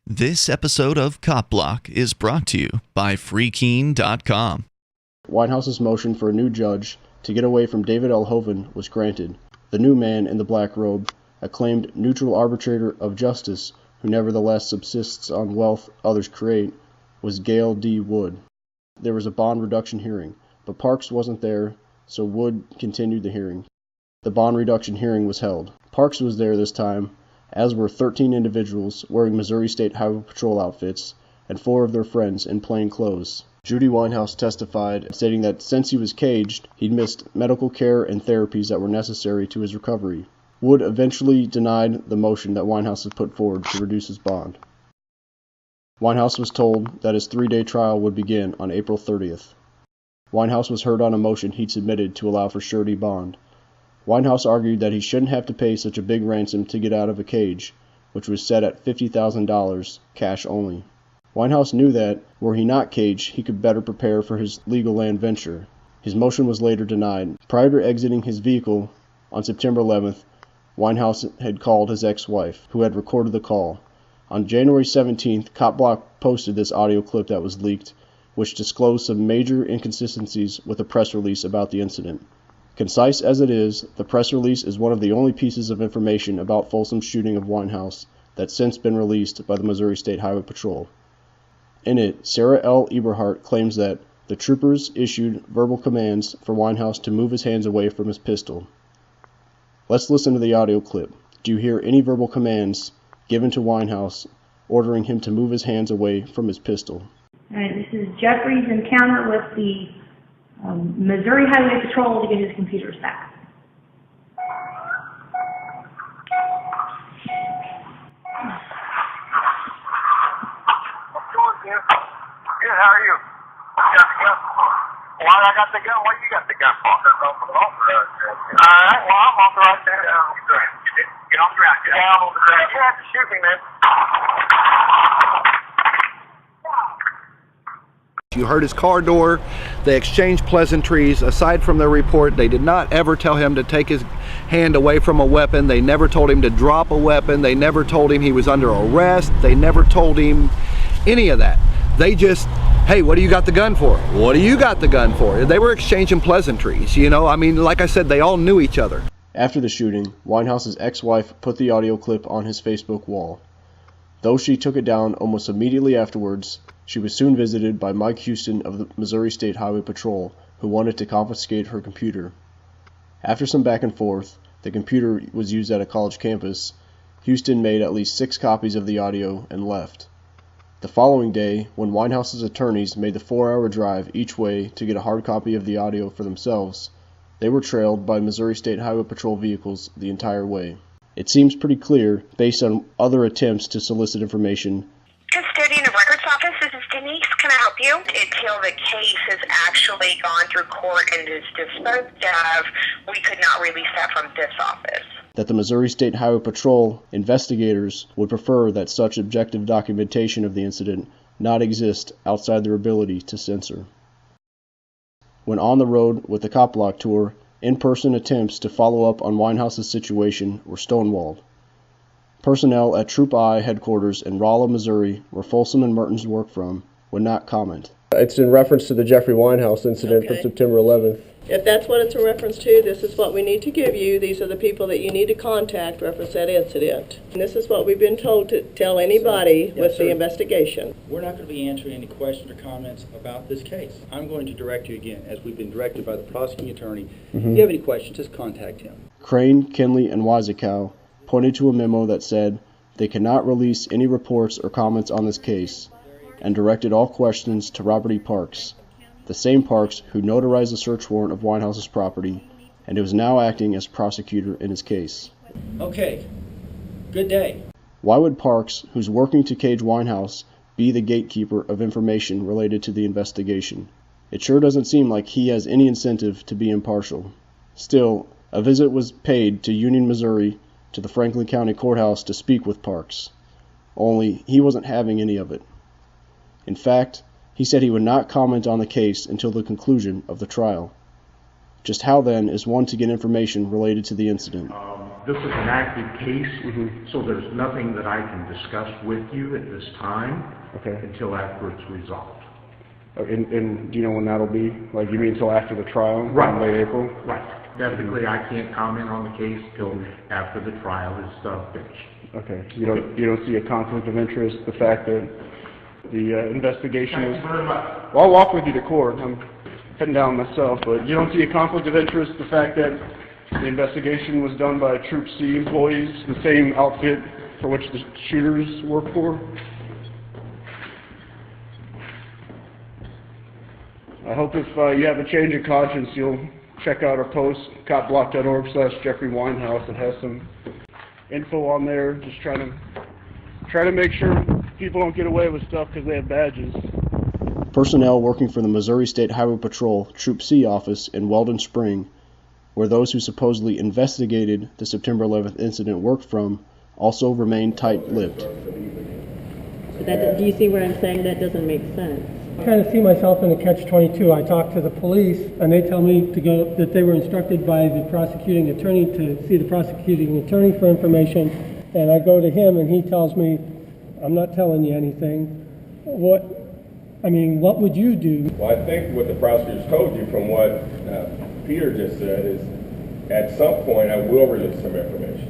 This episode of Cop Block is brought to you by FreeKeen.com. Weinhaus's motion for a new judge to get away from David L. Hoven was granted. The new man in the black robe, acclaimed neutral arbitrator of justice who nevertheless subsists on wealth others create, was Gail D. Wood. There was a bond reduction hearing, but Parks wasn't there, so Wood continued the hearing. The bond reduction hearing was held. Parks was there this time, as were 13 individuals wearing Missouri State Highway Patrol outfits and 4 of their friends in plain clothes. Judy Weinhaus testified, stating that since he was caged, he'd missed medical care and therapies that were necessary to his recovery. Wood eventually denied the motion that Weinhaus had put forward to reduce his bond. Weinhaus was told that his 3-day trial would begin on April 30th. Weinhaus was heard on a motion he'd submitted to allow for surety bond. Weinhaus argued that he shouldn't have to pay such a big ransom to get out of a cage, which was set at $50,000, cash only. Weinhaus knew that, were he not caged, he could better prepare for his legal land venture. His motion was later denied. Prior to exiting his vehicle on September 11th, Weinhaus had called his ex-wife, who had recorded the call. On January 17th, Cop Block posted this audio clip that was leaked, which disclosed some major inconsistencies with a press release about the incident. Concise as it is, the press release is one of the only pieces of information about Folsom's shooting of Weinhaus that's since been released by the Missouri State Highway Patrol. In it, Sarah L. Eberhardt claims that the troopers issued verbal commands for Weinhaus to move his hands away from his pistol. Let's listen to the audio clip. Do you hear any verbal commands given to Weinhaus ordering him to move his hands away from his pistol? All right, this is Jeffrey's encounter with the Missouri Highway Patrol to get his computers back. Good, how are you? You got the gun? Why I got the gun? What you got the gun for? Alright, well, I'm off the right there. Get off the ground. Get down on the ground. You have to shoot me, man. You heard his car door. They exchanged pleasantries. Aside from their report, they did not ever tell him to take his hand away from a weapon. They never told him to drop a weapon. They never told him he was under arrest. They never told him any of that. They just, hey, what do you got the gun for? What do you got the gun for? They were exchanging pleasantries, you know? I mean, like I said, they all knew each other. After the shooting, Weinhaus's ex-wife put the audio clip on his Facebook wall. Though she took it down almost immediately afterwards, she was soon visited by Mike Houston of the Missouri State Highway Patrol, who wanted to confiscate her computer. After some back and forth, the computer was used at a college campus. Houston made at least 6 copies of the audio and left. The following day, when Weinhaus's attorneys made the 4-hour drive each way to get a hard copy of the audio for themselves, they were trailed by Missouri State Highway Patrol vehicles the entire way. It seems pretty clear, based on other attempts to solicit information. Custodian of Records Office, this is Denise. Can I help you? Until the case has actually gone through court and is disposed of, we could not release that from this office. That the Missouri State Highway Patrol investigators would prefer that such objective documentation of the incident not exist outside their ability to censor. When on the road with the Cop Block tour, in-person attempts to follow up on Weinhaus's situation were stonewalled. Personnel at Troop I headquarters in Rolla, Missouri, where Folsom and Mertens work from, would not comment. It's in reference to the Jeffrey Weinhaus incident from September 11th. If that's what it's a reference to, this is what we need to give you. These are the people that you need to contact reference that incident. And this is what we've been told to tell anybody with the investigation. We're not going to be answering any questions or comments about this case. I'm going to direct you again, as we've been directed by the prosecuting attorney. If you have any questions, just contact him. Crane, Kinley, and Wisecow pointed to a memo that said they cannot release any reports or comments on this case, and directed all questions to Robert E. Parks, the same Parks who notarized the search warrant of Weinhaus's property, and who is now acting as prosecutor in his case. Okay. Good day. Why would Parks, who's working to cage Weinhaus, be the gatekeeper of information related to the investigation? It sure doesn't seem like he has any incentive to be impartial. Still, a visit was paid to Union, Missouri, to the Franklin County Courthouse to speak with Parks. Only he wasn't having any of it. In fact, he said he would not comment on the case until the conclusion of the trial. Just how then is one to get information related to the incident? This is an active case, so there's nothing that I can discuss with you at this time until after it's resolved. And do you know when that'll be? Like, you mean until after the trial in late April? Right. Typically, I can't comment on the case till after the trial is finished. Okay. You don't see a conflict of interest, the fact that the investigation is... Well, I'll walk with you to court. I'm heading down myself, but you don't see a conflict of interest, the fact that the investigation was done by Troop C employees, the same outfit for which the shooters work for? I hope if you have a change of conscience, you'll check out our post, copblock.org/Jeffrey Weinhaus. It has some info on there, just trying to make sure people don't get away with stuff because they have badges. Personnel working for the Missouri State Highway Patrol Troop C office in Weldon Spring, where those who supposedly investigated the September 11th incident worked from, also remain tight-lipped. Do you see where I'm saying that doesn't make sense? I kind of see myself in a catch-22. I talk to the police, and they tell me that they were instructed by the prosecuting attorney to see the prosecuting attorney for information, and I go to him, and he tells me, I'm not telling you anything. What would you do? Well, I think what the prosecutors told you from what Peter just said is, at some point, I will release some information.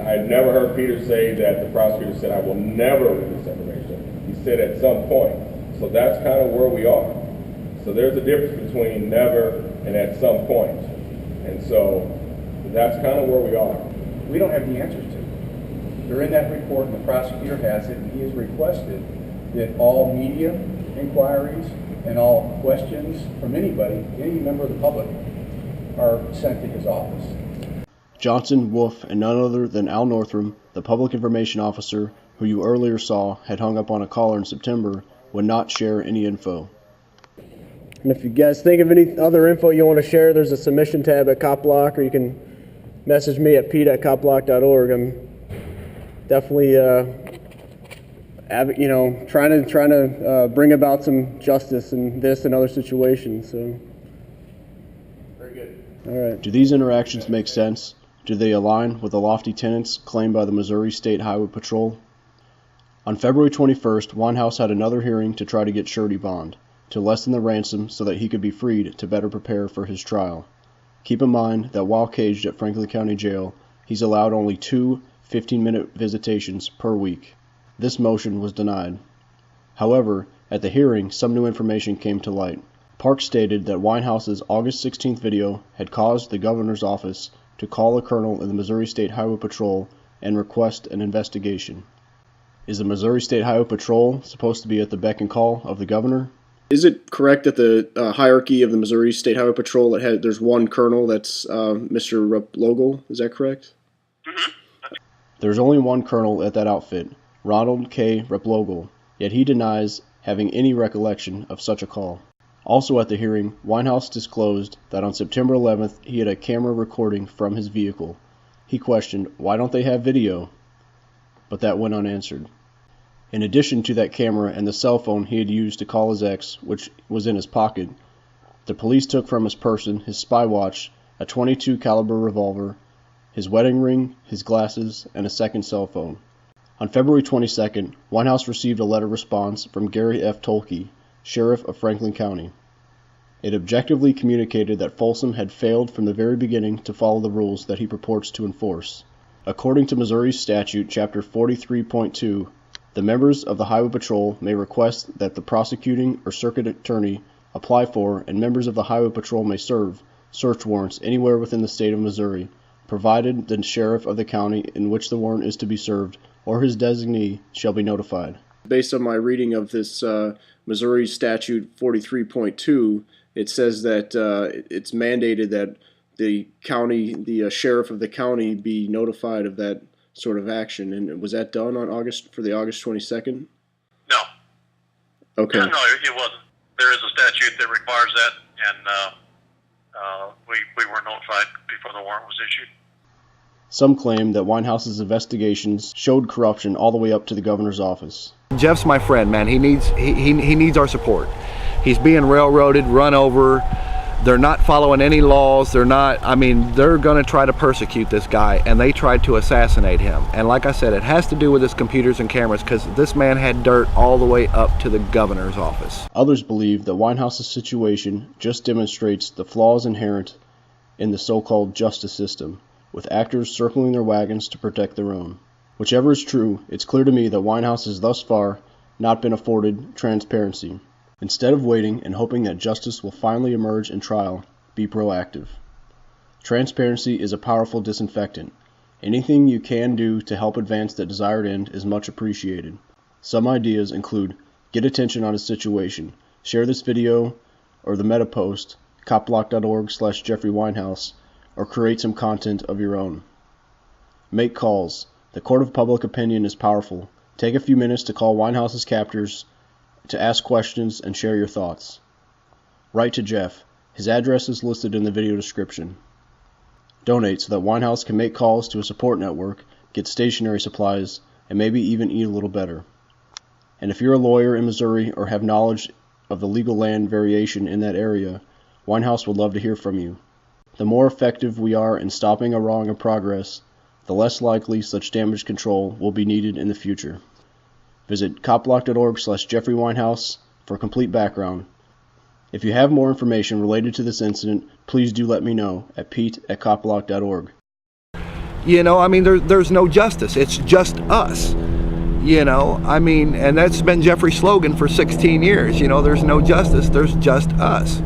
I had never heard Peter say that the prosecutor said, I will never release information. He said at some point. So that's kind of where we are. So there's a difference between never and at some point. And so that's kind of where we are. We don't have the answers to it. They're in that report, and the prosecutor has it, and he has requested that all media inquiries and all questions from anybody, any member of the public, are sent to his office. Johnson, Wolf, and none other than Al Northrum, the public information officer who you earlier saw had hung up on a caller in September, would not share any info. And if you guys think of any other info you want to share, there's a submission tab at CopBlock, or you can message me at pete@copblock.org. I'm definitely trying to bring about some justice in this and other situations. So, very good. All right. Do these interactions make sense? Do they align with the lofty tenets claimed by the Missouri State Highway Patrol? On February 21st, Weinhaus had another hearing to try to get surety bond, to lessen the ransom so that he could be freed to better prepare for his trial. Keep in mind that while caged at Franklin County Jail, he's allowed only 2 15-minute visitations per week. This motion was denied. However, at the hearing, some new information came to light. Park stated that Weinhaus's August 16th video had caused the governor's office to call a colonel in the Missouri State Highway Patrol and request an investigation. Is the Missouri State Highway Patrol supposed to be at the beck and call of the governor? Is it correct that the hierarchy of the Missouri State Highway Patrol, there's one colonel that's Mr. Replogle? Is that correct? Mm-hmm. There's only one colonel at that outfit, Ronald K. Replogle, yet he denies having any recollection of such a call. Also at the hearing, Weinhaus disclosed that on September 11th he had a camera recording from his vehicle. He questioned, why don't they have video? But that went unanswered. In addition to that camera and the cell phone he had used to call his ex, which was in his pocket, the police took from his person his spy watch, a .22 caliber revolver, his wedding ring, his glasses, and a second cell phone. On February 22nd, Weinhaus received a letter response from Gary F. Tolke, Sheriff of Franklin County. It objectively communicated that Folsom had failed from the very beginning to follow the rules that he purports to enforce. According to Missouri Statute, Chapter 43.2, the members of the Highway Patrol may request that the prosecuting or circuit attorney apply for, and members of the Highway Patrol may serve, search warrants anywhere within the state of Missouri, provided the sheriff of the county in which the warrant is to be served or his designee shall be notified. Based on my reading of this Missouri Statute 43.2, it says that it's mandated that the sheriff of the county be notified of that sort of action. And was that done on August 22nd? No. Okay. No, it wasn't. There is a statute that requires that, and we were notified before the warrant was issued. Some claim that Weinhaus's investigations showed corruption all the way up to the governor's office. Jeff's my friend, man. He needs our support. He's being railroaded, run over, They're not following any laws. They're not, I mean, they're going to try to persecute this guy, and they tried to assassinate him. And like I said, it has to do with his computers and cameras, because this man had dirt all the way up to the governor's office. Others believe that Weinhaus's situation just demonstrates the flaws inherent in the so-called justice system, with actors circling their wagons to protect their own. Whichever is true, it's clear to me that Weinhaus has thus far not been afforded transparency. Instead of waiting and hoping that justice will finally emerge in trial, be proactive. Transparency is a powerful disinfectant. Anything you can do to help advance that desired end is much appreciated. Some ideas include: get attention on his situation, share this video or the meta post, copblock.org/Jeffrey Weinhaus, or create some content of your own. Make calls. The court of public opinion is powerful. Take a few minutes to call Weinhaus's captors to ask questions and share your thoughts. Write to Jeff. His address is listed in the video description. Donate so that Weinhaus can make calls to a support network, get stationery supplies, and maybe even eat a little better. And if you're a lawyer in Missouri or have knowledge of the legal land variation in that area, Weinhaus would love to hear from you. The more effective we are in stopping a wrong in progress, the less likely such damage control will be needed in the future. Visit copblock.org/Jeffrey Weinhaus for a complete background. If you have more information related to this incident, please do let me know at pete@copblock.org. You know, I mean, there's no justice. It's just us. You know, I mean, and that's been Jeffrey's slogan for 16 years. You know, there's no justice. There's just us.